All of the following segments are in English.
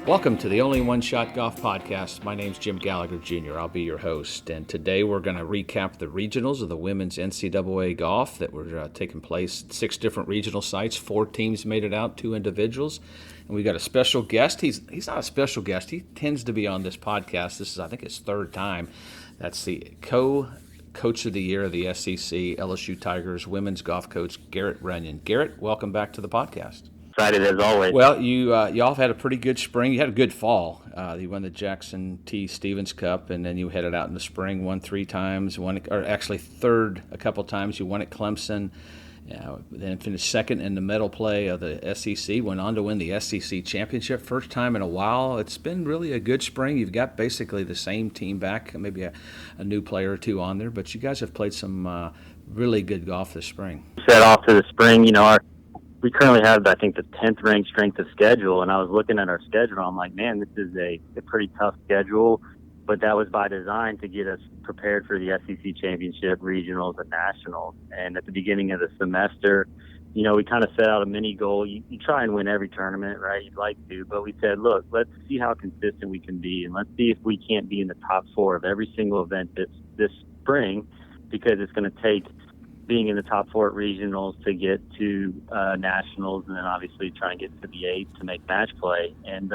Welcome to the Only One Shot Golf Podcast. My name's Jim Gallagher Jr. I'll be your host, and today we're going to recap the regionals of the women's NCAA golf that were taking place at 6 different regional sites. 4 teams made it out, 2 individuals, and we got a special guest. He's not a special guest. He tends to be on this podcast. This is, I think, his 3rd time. That's the Coach of the Year of the SEC, LSU Tigers women's golf coach, Garrett Runion. Garrett, welcome back to the podcast. Excited as always. Well, y'all have had a pretty good spring. You had a good fall. You won the Jackson T. Stevens Cup, and then you headed out in the spring, won 3 times, actually third a couple times. You won at Clemson, then finished 2nd in the medal play of the SEC, went on to win the SEC Championship, first time in a while. It's been really a good spring. You've got basically the same team back, maybe a new player or 2 on there, but you guys have played some really good golf this spring. Set off to the spring, we currently have, I think, the 10th ranked strength of schedule, and I was looking at our schedule. I'm like, man, this is a pretty tough schedule, but that was by design to get us prepared for the SEC Championship, regionals, and nationals. And at the beginning of the semester, we kind of set out a mini goal. You try and win every tournament, right? You'd like to, but we said, look, let's see how consistent we can be, and let's see if we can't be in the top 4 of every single event this spring, because it's going to take being in the top 4 at regionals to get to nationals, and then obviously try and get to the 8 to make match play. And,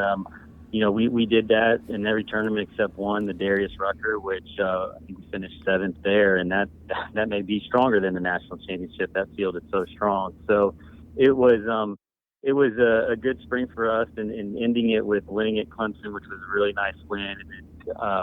we did that in every tournament except one, the Darius Rucker, which I think we finished 7th there, and that may be stronger than the national championship. That field is so strong. So it was a good spring for us, and ending it with winning at Clemson, which was a really nice win, and then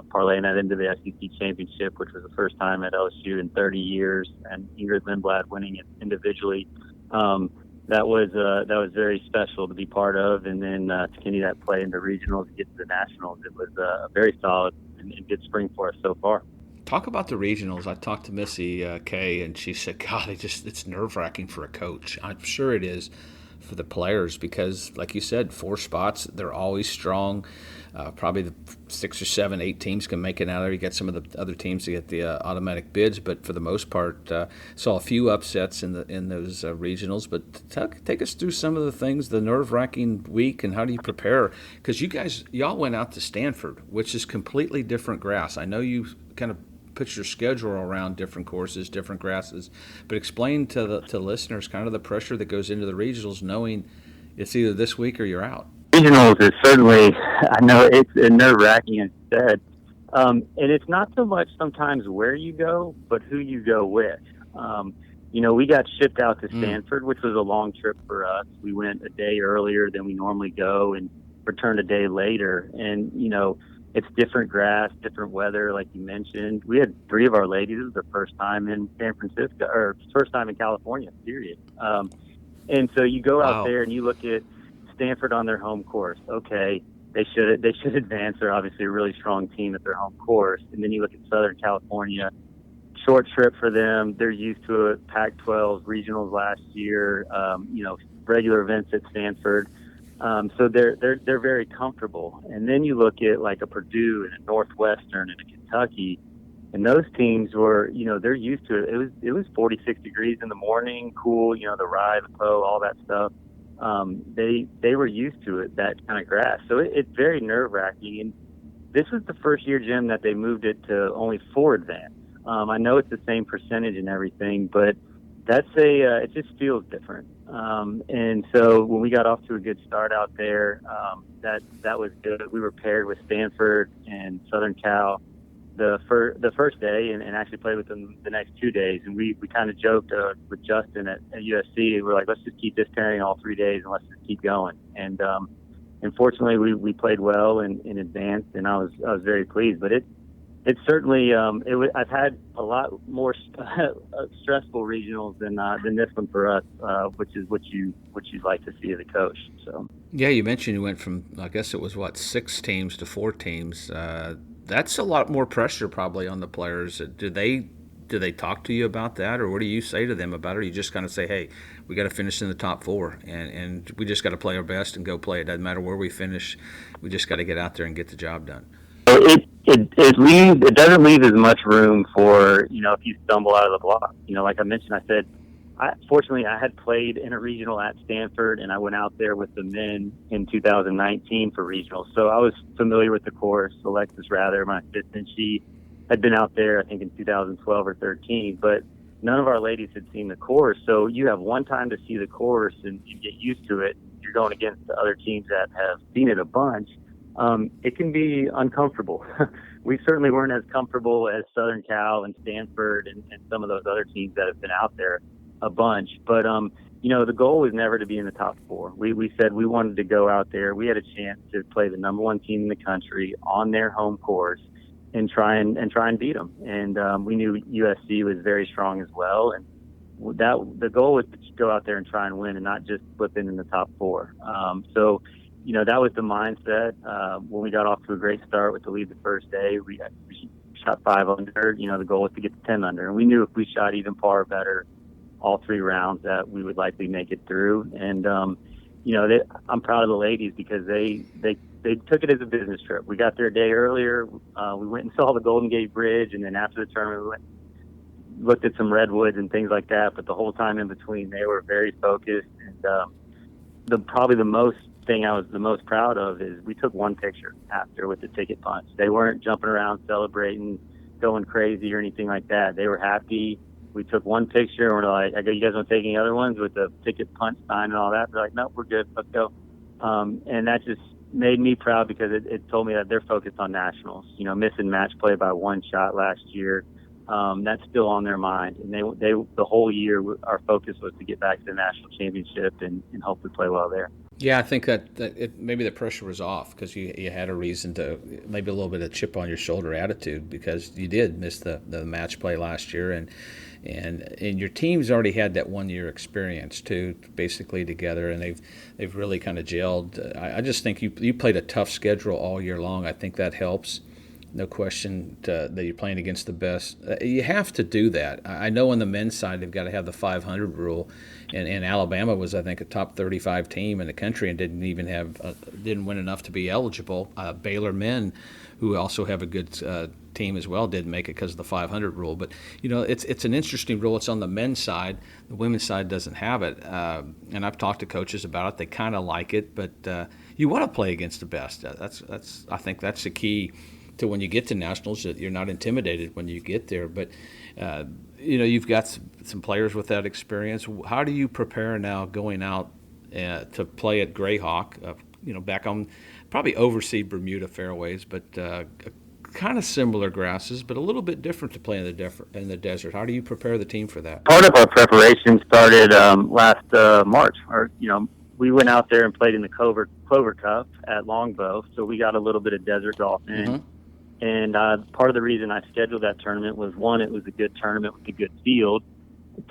parlaying that into the SEC Championship, which was the first time at LSU in 30 years, and Ingrid Lindblad winning it individually. That was very special to be part of, and then to continue that play into regionals and get to the nationals. It was a very solid and good spring for us so far. Talk about the regionals. I talked to Missy Kay, and she said, God, it's nerve-wracking for a coach. I'm sure it is for the players because, like you said, 4 spots, they're always strong. Probably the 6 or 7, 8 teams can make it out there. You get some of the other teams to get the automatic bids, but for the most part, saw a few upsets in those regionals. But take us through some of the things, the nerve-wracking week, and how do you prepare? Because y'all went out to Stanford, which is completely different grass. I know you kind of put your schedule around different courses, different grasses, but explain to listeners kind of the pressure that goes into the regionals, knowing it's either this week or you're out. Regionals is certainly, I know it's nerve-wracking instead, and it's not so much sometimes where you go, but who you go with. We got shipped out to Stanford, which was a long trip for us. We went a day earlier than we normally go and returned a day later, and it's different grass, different weather, like you mentioned. We had 3 of our ladies. It was their first time in San Francisco, or first time in California, period. And so you go out there and you look at Stanford on their home course. Okay, they should advance. They're obviously a really strong team at their home course. And then you look at Southern California, short trip for them. They're used to it. Pac-12 regionals last year. Regular events at Stanford. So they're very comfortable. And then you look at like a Purdue and a Northwestern and a Kentucky, and those teams were, they're used to it. It was 46 degrees in the morning, cool, the ride, the po, all that stuff. They were used to it, that kind of grass. So it's very nerve-wracking. And this was the first year, Jim, that they moved it to only 4 advance. I know it's the same percentage and everything, but it just feels different. And so when we got off to a good start out there, that was good. We were paired with Stanford and Southern Cal the first day, and actually played with them the next 2 days. And we kind of joked with Justin at USC. We're like, let's just keep this pairing all 3 days and let's just keep going. And fortunately, we played well and advanced, and I was very pleased. But it's certainly I've had a lot more stressful regionals than this one for us, which is what you'd like to see as a coach. So yeah, you mentioned you went from, I guess it was 6 teams to 4 teams. That's a lot more pressure probably on the players. Do they talk to you about that, or what do you say to them about it? Or you just kind of say, hey, we got to finish in the top 4, and we just got to play our best and go play. It doesn't matter where we finish. We just got to get out there and get the job done. It doesn't leave as much room for, if you stumble out of the block. Like I mentioned, I said, Fortunately, I had played in a regional at Stanford, and I went out there with the men in 2019 for regional. So I was familiar with the course. Alexis Rather, my assistant, she had been out there, I think, in 2012 or 13, but none of our ladies had seen the course. So you have one time to see the course and get used to it. You're going against the other teams that have seen it a bunch. It can be uncomfortable. We certainly weren't as comfortable as Southern Cal and Stanford and some of those other teams that have been out there a bunch. But, the goal was never to be in the top four. We said we wanted to go out there. We had a chance to play the number one team in the country on their home course and try and beat them. And we knew USC was very strong as well. And the goal was to go out there and try and win and not just slip in the top four. So that was the mindset. When we got off to a great start with the lead the first day, we shot 5 under. The goal was to get to 10 under. And we knew if we shot even par better all 3 rounds that we would likely make it through. And, I'm proud of the ladies because they took it as a business trip. We got there a day earlier. We went and saw the Golden Gate Bridge. And then after the tournament, we looked at some redwoods and things like that. But the whole time in between, they were very focused. And probably the most thing I was the most proud of is we took one picture after with the ticket punch. They weren't jumping around celebrating, going crazy or anything like that. They were happy. We took one picture and we're like, I go, you guys want to take any other ones with the ticket punch sign and all that? They're like, nope, we're good. Let's go. And that just made me proud because it told me that they're focused on nationals, missing match play by 1 shot last year. That's still on their mind. And they the whole year, our focus was to get back to the national championship and hopefully play well there. Yeah, I think that maybe the pressure was off because you had a reason to, maybe a little bit of chip on your shoulder attitude because you did miss the match play last year, and your team's already had that 1 year experience too, basically together, and they've really kind of gelled. I just think you played a tough schedule all year long. I think that helps. No question that you're playing against the best. You have to do that. I know on the men's side they've got to have the 500 rule, and Alabama was, I think, a top 35 team in the country and didn't win enough to be eligible. Baylor men, who also have a good team as well, didn't make it because of the 500 rule. But it's an interesting rule. It's on the men's side. The women's side doesn't have it. And I've talked to coaches about it. They kind of like it, but you want to play against the best. I think that's the key to when you get to nationals, that you're not intimidated when you get there. But you've got some players with that experience. How do you prepare now going out to play at Greyhawk? Back on probably overseed Bermuda fairways, but kind of similar grasses, but a little bit different to play in the desert. How do you prepare the team for that? Part of our preparation started last March. We went out there and played in the Clover Cup at Longbow, so we got a little bit of desert golf in. Mm-hmm. And part of the reason I scheduled that tournament was, 1, it was a good tournament with a good field.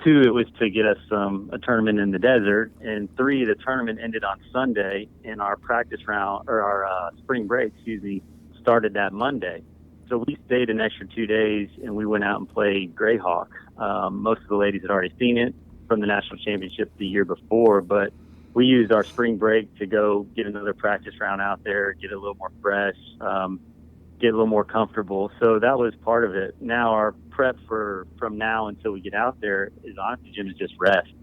2, it was to get us a tournament in the desert. And 3, the tournament ended on Sunday, and our practice round, or our spring break, started that Monday. So we stayed an extra 2 days, and we went out and played Greyhawk. Most of the ladies had already seen it from the national championship the year before, but we used our spring break to go get another practice round out there, get a little more fresh, get a little more comfortable. So that was part of it. Now our prep from now until we get out there is honestly, Jim, is just rest.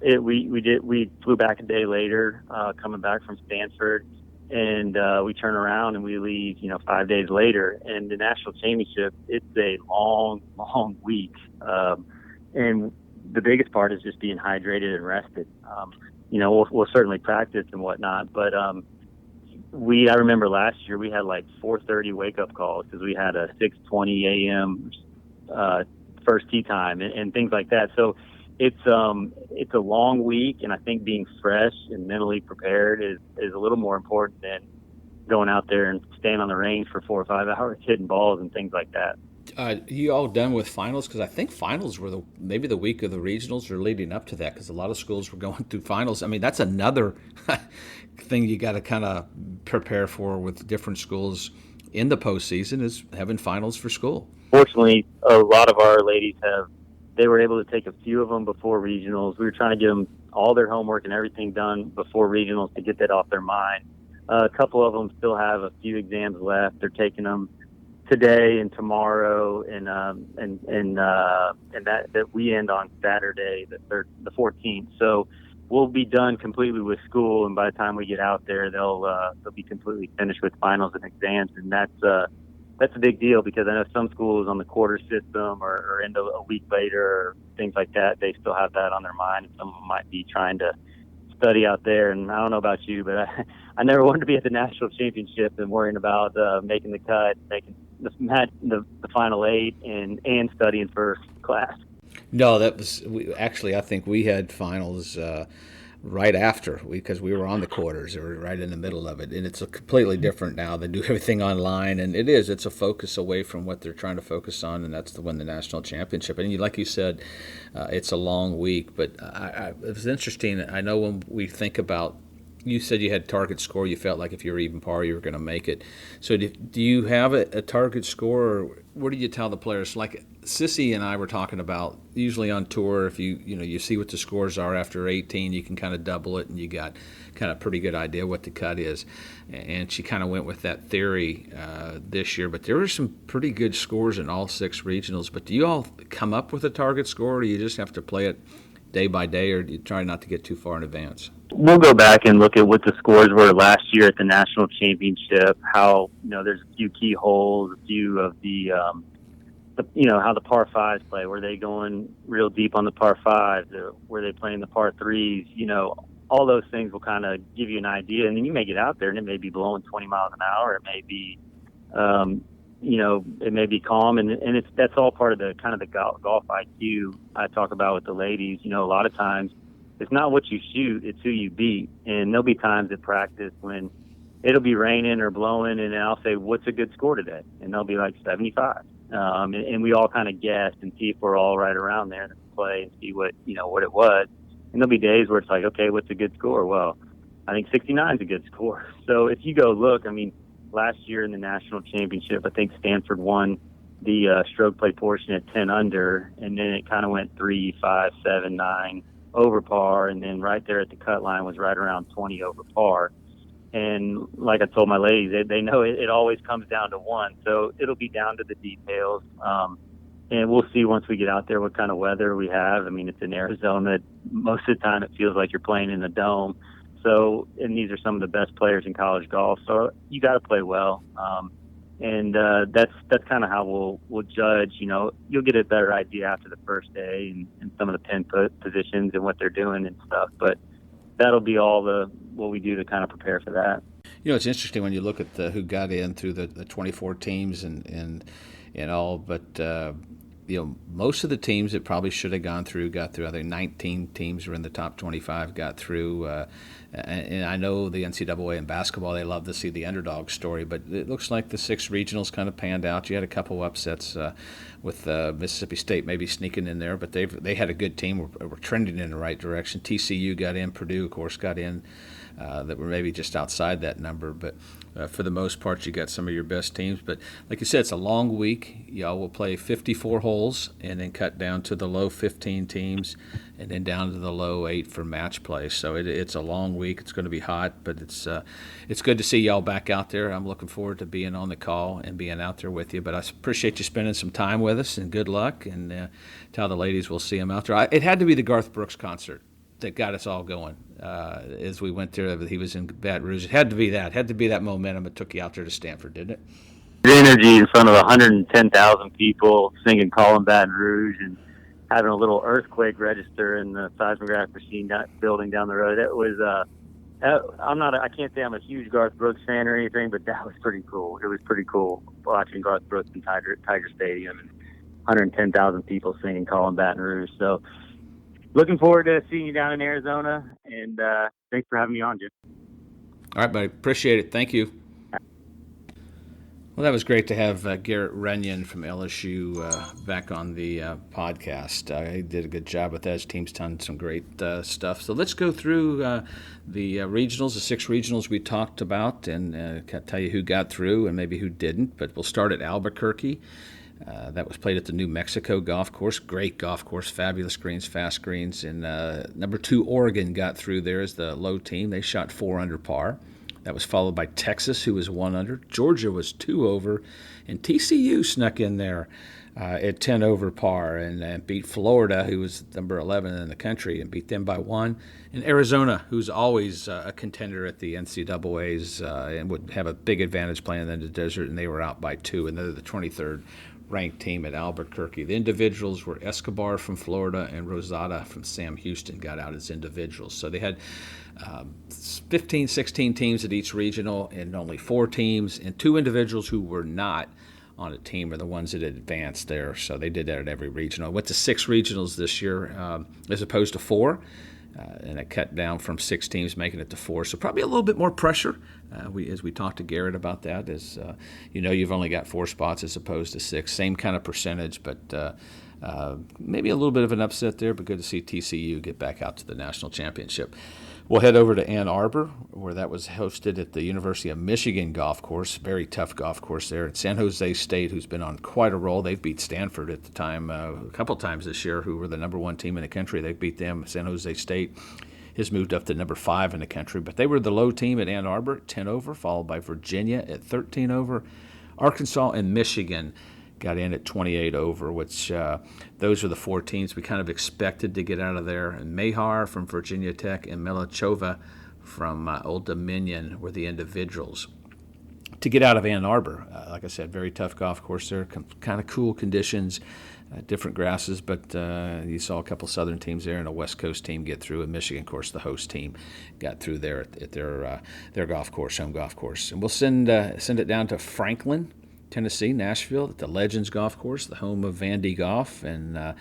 We flew back a day later, coming back from Stanford, and we turn around and we leave, 5 days later. And the national championship, it's a long, long week. And the biggest part is just being hydrated and rested. We'll certainly practice and whatnot, but I remember last year we had like 4:30 wake up calls because we had a 6:20 a.m. First tee time and things like that. So it's a long week, and I think being fresh and mentally prepared is a little more important than going out there and staying on the range for 4 or 5 hours hitting balls and things like that. You all done with finals? Because I think finals were maybe the week of the regionals or leading up to that, because a lot of schools were going through finals. I mean, that's another thing you got to kind of prepare for with different schools in the postseason, is having finals for school. Fortunately, a lot of our ladies they were able to take a few of them before regionals. We were trying to get them all their homework and everything done before regionals to get that off their mind. A couple of them still have a few exams left. They're taking them today and tomorrow, and that we end on Saturday, the 14th. So we'll be done completely with school, and by the time we get out there, they'll be completely finished with finals and exams, and that's a big deal, because I know some schools on the quarter system or end a week later or things like that, they still have that on their mind, and some of them might be trying to study out there. And I don't know about you, but I never wanted to be at the national championship and worrying about making the cut, making the final eight, and studying first class. No, I think we had finals right after, because we were on the quarters, or right in the middle of it, and it's completely different now. They do everything online, and it's a focus away from what they're trying to focus on, and that's to win the national championship. And like you said, it's a long week, but it was interesting. I know when we think about, you said you had target score, you felt like if you were even par, you were going to make it. So do you have a target score, or what do you tell the players? Like Sissy and I were talking about, usually on tour, if you see what the scores are after 18, you can kind of double it, and you got kind of pretty good idea what the cut is. And she kind of went with that theory this year. But there were some pretty good scores in all 6 regionals. But do you all come up with a target score, or do you just have to play it day by day, or do you try not to get too far in advance? We'll go back and look at what the scores were last year at the national championship, how, there's a few key holes, a few of the how the par fives play. Were they going real deep on the par fives? Or were they playing the par threes? All those things will kind of give you an idea. And then you may get out there and it may be blowing 20 miles an hour. It may be, it may be calm. And that's all part of the kind of the golf IQ I talk about with the ladies. A lot of times it's not what you shoot, it's who you beat. And there'll be times at practice when it'll be raining or blowing, and I'll say, what's a good score today? And they'll be like 75. And we all kind of guess and see if we're all right around there and play and see what it was. And there'll be days where it's like, okay, what's a good score? Well, I think 69 is a good score. So if you go look, last year in the national championship, I think Stanford won the stroke play portion at 10 under, and then it kind of went 3, 5, 7, 9 over par, and then right there at the cut line was right around 20 over par. And like I told my ladies, they know it always comes down to one. So it'll be down to the details. And we'll see once we get out there what kind of weather we have. It's in Arizona. Most of the time it feels like you're playing in a dome. So, and these are some of the best players in college golf. So you got to play well. And that's kind of how we'll judge. You'll get a better idea after the first day and some of the pin positions and what they're doing and stuff. But that'll be all what we do to kind of prepare for that. It's interesting when you look at who got in through the 24 teams and all, but most of the teams that probably should have gone through got through. I think 19 teams were in the top 25 got through. And I know the NCAA in basketball, they love to see the underdog story, but it looks like the 6 regionals kind of panned out. You had a couple upsets with Mississippi State maybe sneaking in there, but they had a good team. Were trending in the right direction. TCU got in, Purdue, of course, got in. That were maybe just outside that number, but for the most part, you got some of your best teams. But like you said, it's a long week. Y'all will play 54 holes and then cut down to the low 15 teams and then down to the low 8 for match play. So it's a long week. It's going to be hot, but it's good to see y'all back out there. I'm looking forward to being on the call and being out there with you. But I appreciate you spending some time with us, and good luck. And tell the ladies we'll see them out there. It had to be the Garth Brooks concert that got us all going as we went there. He was in Baton Rouge. It had to be that. Had to be that momentum that took you out there to Stanford, didn't it? The energy in front of 110,000 people singing "Call 'Em Baton Rouge" and having a little earthquake register in the seismograph machine building down the road. That was I can't say I'm a huge Garth Brooks fan or anything, but that was pretty cool. It was pretty cool watching Garth Brooks in Tiger Stadium and 110,000 people singing "Call 'Em Baton Rouge." So, looking forward to seeing you down in Arizona, and thanks for having me on, Jim. All right, buddy. Appreciate it. Thank you. Well, that was great to have Garrett Runion from LSU back on the podcast. He did a good job with that. His team's done some great stuff. So let's go through the regionals, the 6 regionals we talked about, and tell you who got through and maybe who didn't. But we'll start at Albuquerque. That was played at the New Mexico golf course. Great golf course, fabulous greens, fast greens. And number 2, Oregon got through there as the low team. They shot 4 under par. That was followed by Texas, who was 1 under. Georgia was 2 over. And TCU snuck in there at 10 over par and beat Florida, who was number 11 in the country, and beat them by 1. And Arizona, who's always a contender at the NCAAs and would have a big advantage playing in the desert, and they were out by 2. And they're the 23rd ranked team at Albuquerque. The individuals were Escobar from Florida and Rosada from Sam Houston got out as individuals. So they had 15, 16 teams at each regional and only 4 teams, and 2 individuals who were not on a team are the ones that advanced there. So they did that at every regional. Went to 6 regionals this year as opposed to 4. And it cut down from 6 teams, making it to 4. So probably a little bit more pressure. As we talked to Garrett about that, you've only got 4 spots as opposed to 6. Same kind of percentage, but maybe a little bit of an upset there. But good to see TCU get back out to the national championship. We'll head over to Ann Arbor, where that was hosted at the University of Michigan golf course. Very tough golf course there. At San Jose State, who's been on quite a roll. They've beat Stanford at the time a couple times this year, who were the number 1 team in the country. They beat them. San Jose State has moved up to number 5 in the country. But they were the low team at Ann Arbor at 10 over, followed by Virginia at 13 over. Arkansas and Michigan got in at 28 over, which those are the 4 teams we kind of expected to get out of there. And Mahar from Virginia Tech and Melachova from Old Dominion were the individuals. To get out of Ann Arbor, like I said, very tough golf course there, kind of cool conditions, different grasses, but you saw a couple Southern teams there and a West Coast team get through. And Michigan, of course, the host team, got through there at their golf course, home golf course. And we'll send it down to Franklin, Tennessee, Nashville, at the Legends Golf Course, the home of Vandy Golf, and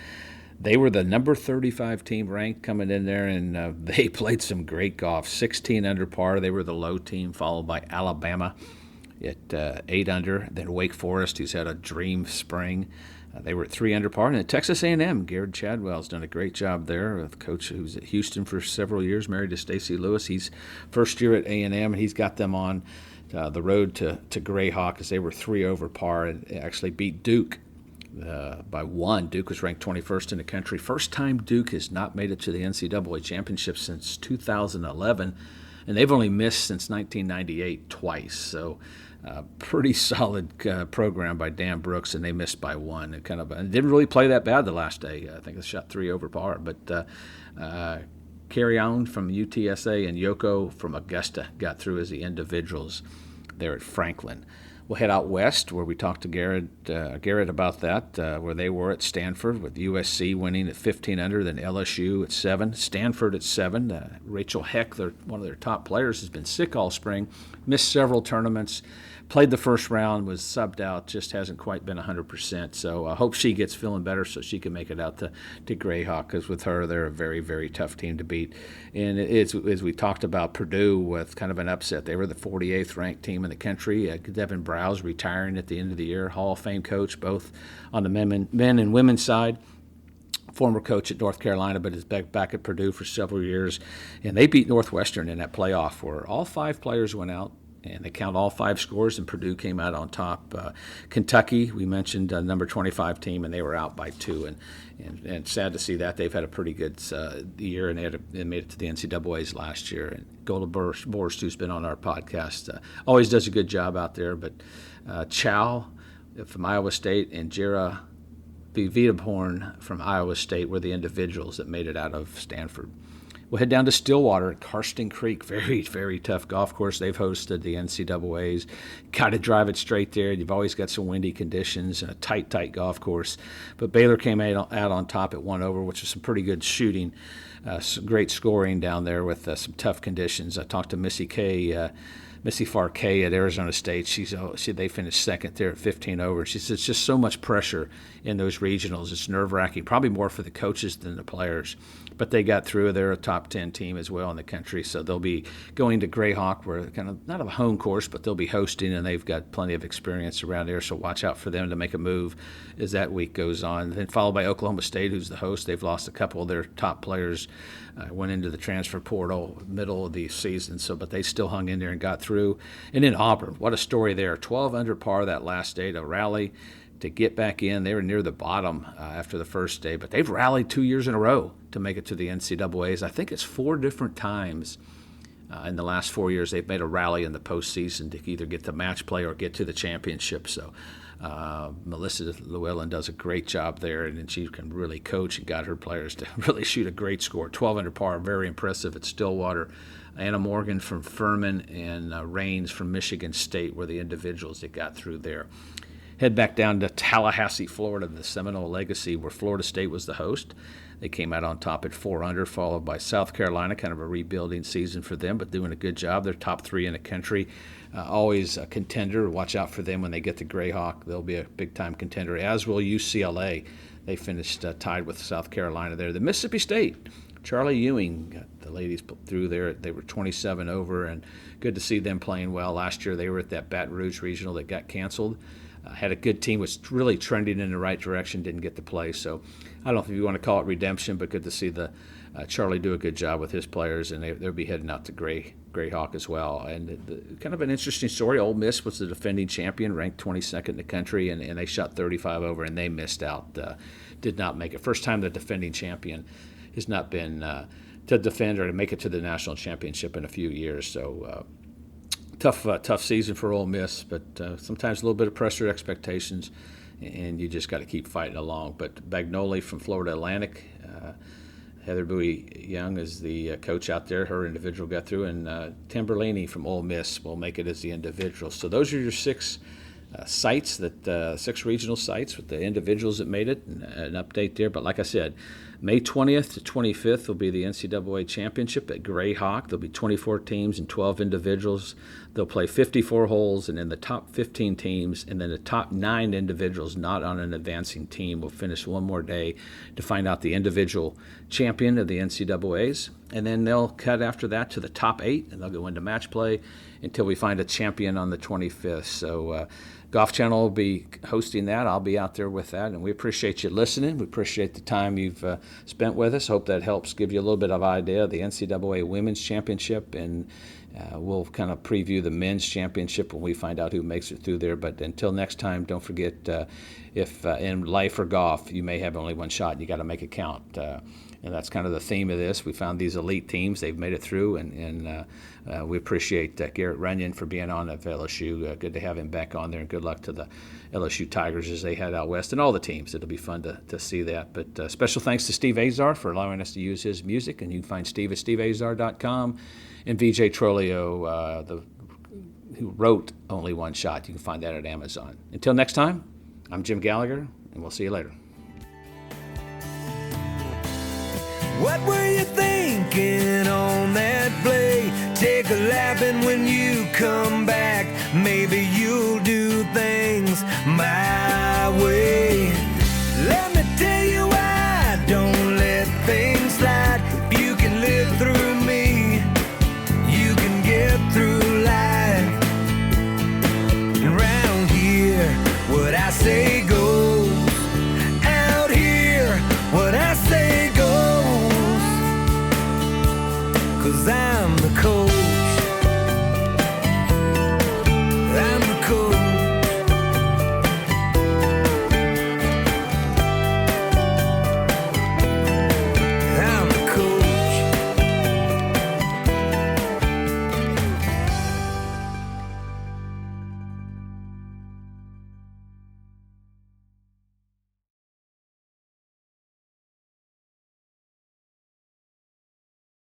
they were the number 35 team ranked coming in there, and they played some great golf. 16 under par, they were the low team, followed by Alabama at 8 under. Then Wake Forest, who's had a dream spring. They were at 3 under par. And at Texas A&M, Garrett Chadwell's done a great job there. The coach who's at Houston for several years, married to Stacy Lewis. He's first year at A&M, and he's got them on the road to Greyhawk, as they were 3 over par and actually beat Duke by 1. Duke was ranked 21st in the country. First time Duke has not made it to the NCAA Championships since 2011, and they've only missed since 1998 twice. So pretty solid program by Dan Brooks, and they missed by 1. And didn't really play that bad the last day. I think they shot 3 over par, but Carry On from UTSA and Yoko from Augusta got through as the individuals there at Franklin. We'll head out west, where we talked to Garrett about that, where they were at Stanford, with USC winning at 15 under, then LSU at 7, Stanford at 7. Rachel Heck, one of their top players, has been sick all spring, missed several tournaments, played the first round, was subbed out, just hasn't quite been 100%. So I hope she gets feeling better so she can make it out to Greyhawk, because with her, they're a very, very tough team to beat. And it's, as we talked about, Purdue with kind of an upset. They were the 48th ranked team in the country. Devin Browse retiring at the end of the year, Hall of Fame coach, both on the men and women's side. Former coach at North Carolina, but is back at Purdue for several years. And they beat Northwestern in that playoff, where all 5 players went out, and they count all 5 scores, and Purdue came out on top. Kentucky, we mentioned, number 25 team, and they were out by 2. And sad to see that. They've had a pretty good year, and they made it to the NCAAs last year. And Golda Borst, who's been on our podcast, always does a good job out there. But Chow from Iowa State and Jira Vidaborn from Iowa State were the individuals that made it out of Stanford. We'll head down to Stillwater at Karsten Creek. Very, very tough golf course. They've hosted the NCAAs. Got to drive it straight there. You've always got some windy conditions and a tight golf course. But Baylor came out on top at 1 over, which was some pretty good shooting. Some great scoring down there with some tough conditions. I talked to Missy Farkay at Arizona State. They finished second there at 15 over. She said it's just so much pressure in those regionals. It's nerve-wracking, probably more for the coaches than the players. But they got through. They're a top 10 team as well in the country. So they'll be going to Greyhawk, where kind of not a home course, but they'll be hosting, and they've got plenty of experience around there. So watch out for them to make a move as that week goes on. Then followed by Oklahoma State, who's the host. They've lost a couple of their top players. Went into the transfer portal middle of the season, but they still hung in there and got through. And then Auburn, what a story there. 12 under par that last day to rally to get back in. They were near the bottom after the first day, but they've rallied 2 years in a row to make it to the NCAAs. I think it's 4 different times In the last 4 years, they've made a rally in the postseason to either get to match play or get to the championship. So Melissa Llewellyn does a great job there, and then she can really coach and got her players to really shoot a great score. 12 under par, very impressive at Stillwater. Anna Morgan from Furman and Raines from Michigan State were the individuals that got through there. Head back down to Tallahassee, Florida, the Seminole Legacy, where Florida State was the host. They came out on top at 4 under, followed by South Carolina, kind of a rebuilding season for them, but doing a good job. They're top 3 in the country. Always a contender. Watch out for them when they get to Greyhawk. They'll be a big-time contender, as will UCLA. They finished tied with South Carolina there. The Mississippi State, Charlie Ewing got the ladies through there. They were 27 over, and good to see them playing well. Last year they were at that Baton Rouge Regional that got canceled. Had a good team, was really trending in the right direction, didn't get to play. So I don't know if you want to call it redemption, but good to see the Charlie do a good job with his players, and they'll be heading out to Greyhawk as well. And kind of an interesting story. Ole Miss was the defending champion, ranked 22nd in the country, and they shot 35 over, and they missed out, did not make it. First time the defending champion has not been to defend or to make it to the national championship in a few years. So tough season for Ole Miss, but sometimes a little bit of pressure, expectations, and you just got to keep fighting along. But Bagnoli from Florida Atlantic, Heather Bowie Young is the coach out there. Her individual got through, and Timberlaney from Ole Miss will make it as the individual. So those are your 6 sites, 6 regional sites with the individuals that made it, and an update there. But like I said, May 20th to 25th will be the NCAA Championship at Greyhawk. There'll be 24 teams and 12 individuals. They'll play 54 holes, and then the top 15 teams and then the top 9 individuals not on an advancing team will finish one more day to find out the individual champion of the NCAAs. And then they'll cut after that to the top 8, and they'll go into match play until we find a champion on the 25th. So Golf Channel will be hosting that. I'll be out there with that, and we appreciate you listening. We appreciate the time you've spent with us. Hope that helps give you a little bit of idea of the NCAA Women's Championship, and we'll kind of preview the Men's Championship when we find out who makes it through there. But until next time, don't forget, if in life or golf, you may have only one shot, and you got to make it count. And that's kind of the theme of this. We found these elite teams. They've made it through, and we appreciate Garrett Runion for being on at LSU. Good to have him back on there, and good luck to the LSU Tigers as they head out west, and all the teams. It'll be fun to see that. But special thanks to Steve Azar for allowing us to use his music, and you can find Steve at steveazar.com, and VJ Trolio, who wrote Only One Shot. You can find that at Amazon. Until next time, I'm Jim Gallagher, and we'll see you later. What were you thinking on that play? Take a lap, and when you come back, maybe you'll do things my way. Let me tell you why I don't let things slide. If you can live through me, you can get through life. Around here, what I say goes. Out here, what I say goes. 'Cause I